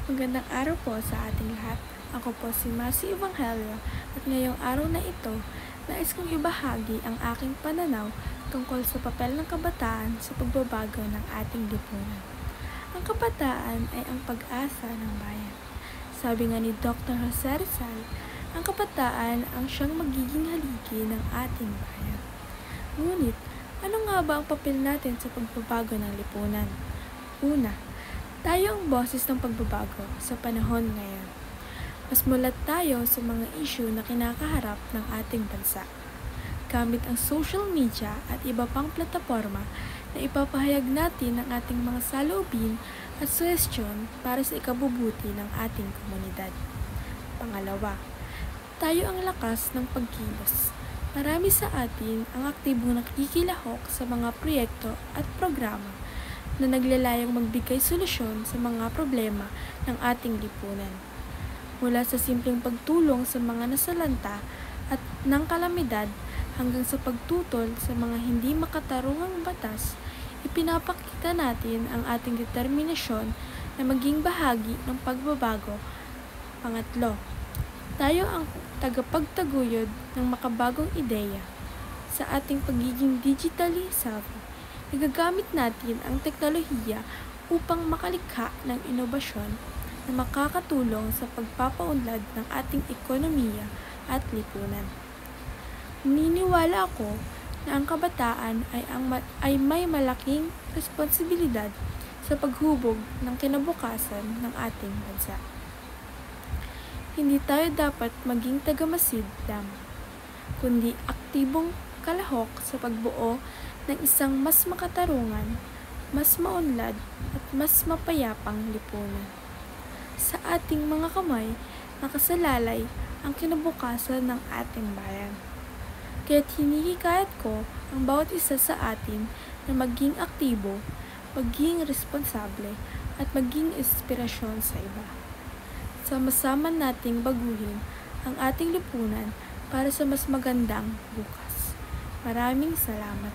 Magandang araw po sa ating lahat. Ako po si Mercy Evangelio at ngayong araw na ito, nais kong ibahagi ang aking pananaw tungkol sa papel ng kabataan sa pagbabago ng ating lipunan. Ang kabataan ay ang pag-asa ng bayan. Sabi nga ni Dr. Jose Rizal, ang kabataan ang siyang magiging haligi ng ating bayan. Ngunit, ano nga ba ang papel natin sa pagbabago ng lipunan? Una, tayo ang boses ng pagbabago sa panahon ngayon. Mas mulat tayo sa mga issue na kinakaharap ng ating bansa. Gamit ang social media at iba pang plataforma na ipapahayag natin ang ating mga saloobin at suhestyon para sa ikabubuti ng ating komunidad. Pangalawa, tayo ang lakas ng pagkilos. Marami sa atin ang aktibong nakikilahok sa mga proyekto at programa na naglalayong magbigay solusyon sa mga problema ng ating lipunan. Mula sa simpleng pagtulong sa mga nasalanta at ng kalamidad hanggang sa pagtutol sa mga hindi makatarungang batas, ipinapakita natin ang ating determinasyon na maging bahagi ng pagbabago. Pangatlo, tayo ang tagapagtaguyod ng makabagong ideya. Sa ating pagiging digitally savvy, nagagamit natin ang teknolohiya upang makalikha ng inobasyon na makakatulong sa pagpapaunlad ng ating ekonomiya at lipunan. Naniniwala ako na ang kabataan ay may malaking responsibilidad sa paghubog ng kinabukasan ng ating bansa. Hindi tayo dapat maging tagamasid lamang, kundi aktibong kalahok sa pagbuo ng isang mas makatarungan, mas maunlad at mas mapayapang lipunan. Sa ating mga kamay, nakasalalay ang kinabukasan ng ating bayan. Kaya't hinihikayat ko ang bawat isa sa atin na maging aktibo, maging responsable at maging inspirasyon sa iba. Sama-sama nating baguhin ang ating lipunan para sa mas magandang bukas. Maraming salamat.